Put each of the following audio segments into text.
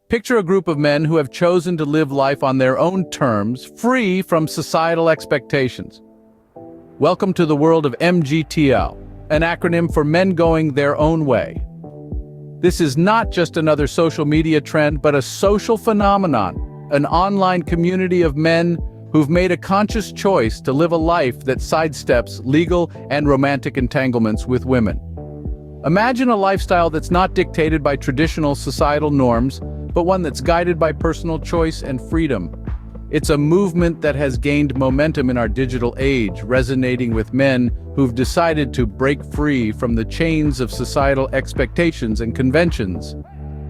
Picture a group of men who have chosen to live life on their own terms, free from societal expectations. Welcome to the world of MGTOW, an acronym for Men Going Their Own Way. This is not just another social media trend, but a social phenomenon, an online community of men who've made a conscious choice to live a life that sidesteps legal and romantic entanglements with women. Imagine a lifestyle that's not dictated by traditional societal norms, but one that's guided by personal choice and freedom. It's a movement that has gained momentum in our digital age, resonating with men who've decided to break free from the chains of societal expectations and conventions.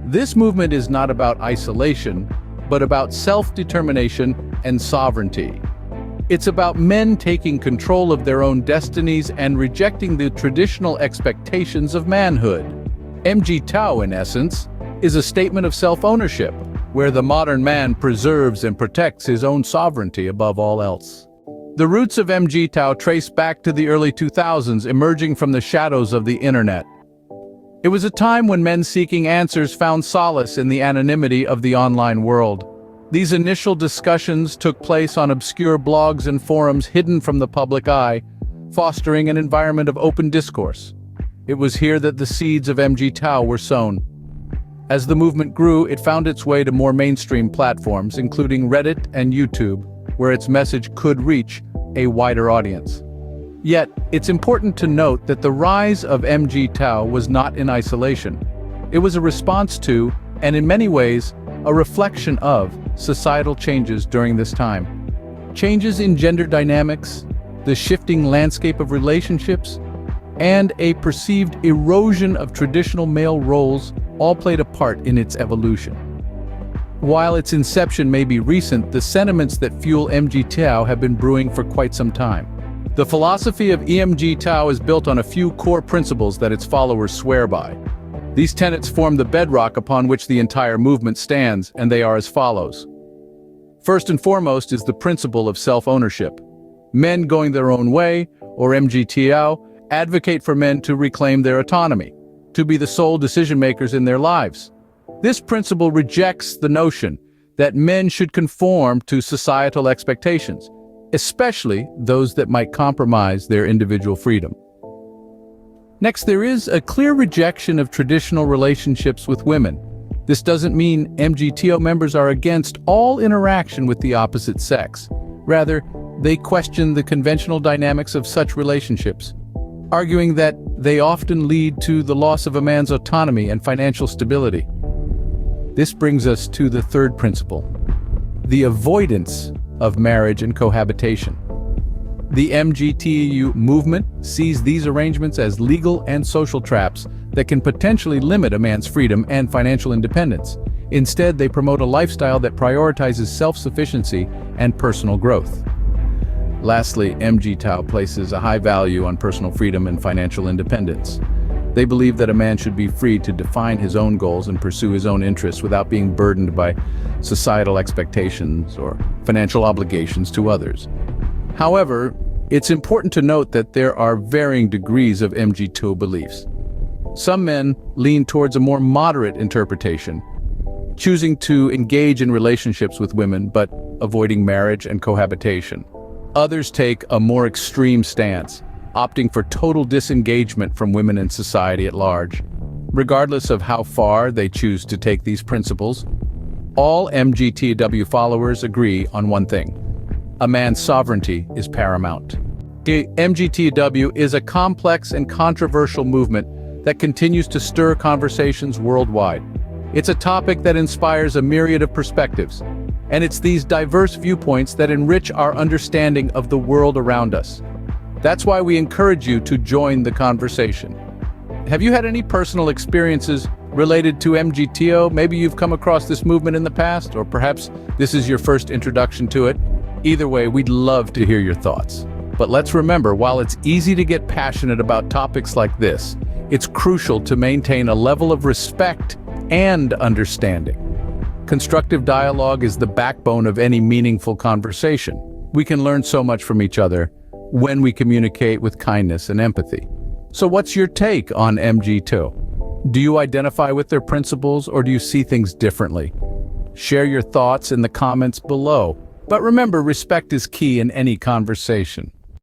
This movement is not about isolation, but about self-determination and sovereignty. It's about men taking control of their own destinies and rejecting the traditional expectations of manhood. MGTOW, in essence, is a statement of self-ownership, where the modern man preserves and protects his own sovereignty above all else. The roots of MGTOW trace back to the early 2000s, emerging from the shadows of the internet. It was a time when men seeking answers found solace in the anonymity of the online world. These initial discussions took place on obscure blogs and forums hidden from the public eye, fostering an environment of open discourse. It was here that the seeds of MGTOW were sown. As the movement grew, it found its way to more mainstream platforms, including Reddit and YouTube, where its message could reach a wider audience. Yet, it's important to note that the rise of MGTOW was not in isolation. It was a response to, and in many ways, a reflection of, societal changes during this time. Changes in gender dynamics, the shifting landscape of relationships, and a perceived erosion of traditional male roles all played a part in its evolution. While its inception may be recent, the sentiments that fuel MGTOW have been brewing for quite some time. The philosophy of MGTOW is built on a few core principles that its followers swear by. These tenets form the bedrock upon which the entire movement stands, and they are as follows. First and foremost is the principle of self-ownership. Men Going Their Own Way, or MGTOW, advocate for men to reclaim their autonomy, to be the sole decision-makers in their lives. This principle rejects the notion that men should conform to societal expectations, especially those that might compromise their individual freedom. Next, there is a clear rejection of traditional relationships with women. This doesn't mean MGTOW members are against all interaction with the opposite sex. Rather, they question the conventional dynamics of such relationships, arguing that they often lead to the loss of a man's autonomy and financial stability. This brings us to the third principle, the avoidance of marriage and cohabitation. The MGTOW movement sees these arrangements as legal and social traps that can potentially limit a man's freedom and financial independence. Instead, they promote a lifestyle that prioritizes self-sufficiency and personal growth. Lastly, MGTOW places a high value on personal freedom and financial independence. They believe that a man should be free to define his own goals and pursue his own interests without being burdened by societal expectations or financial obligations to others. However, it's important to note that there are varying degrees of MGTOW beliefs. Some men lean towards a more moderate interpretation, choosing to engage in relationships with women but avoiding marriage and cohabitation. Others take a more extreme stance, opting for total disengagement from women and society at large. Regardless of how far they choose to take these principles, all MGTOW followers agree on one thing: a man's sovereignty is paramount. MGTOW is a complex and controversial movement that continues to stir conversations worldwide. It's a topic that inspires a myriad of perspectives, and it's these diverse viewpoints that enrich our understanding of the world around us. That's why we encourage you to join the conversation. Have you had any personal experiences related to MGTOW? Maybe you've come across this movement in the past, or perhaps this is your first introduction to it. Either way, we'd love to hear your thoughts. But let's remember, while it's easy to get passionate about topics like this, it's crucial to maintain a level of respect and understanding. Constructive dialogue is the backbone of any meaningful conversation. We can learn so much from each other when we communicate with kindness and empathy. So what's your take on MGTOW? Do you identify with their principles, or do you see things differently? Share your thoughts in the comments below. But remember, respect is key in any conversation.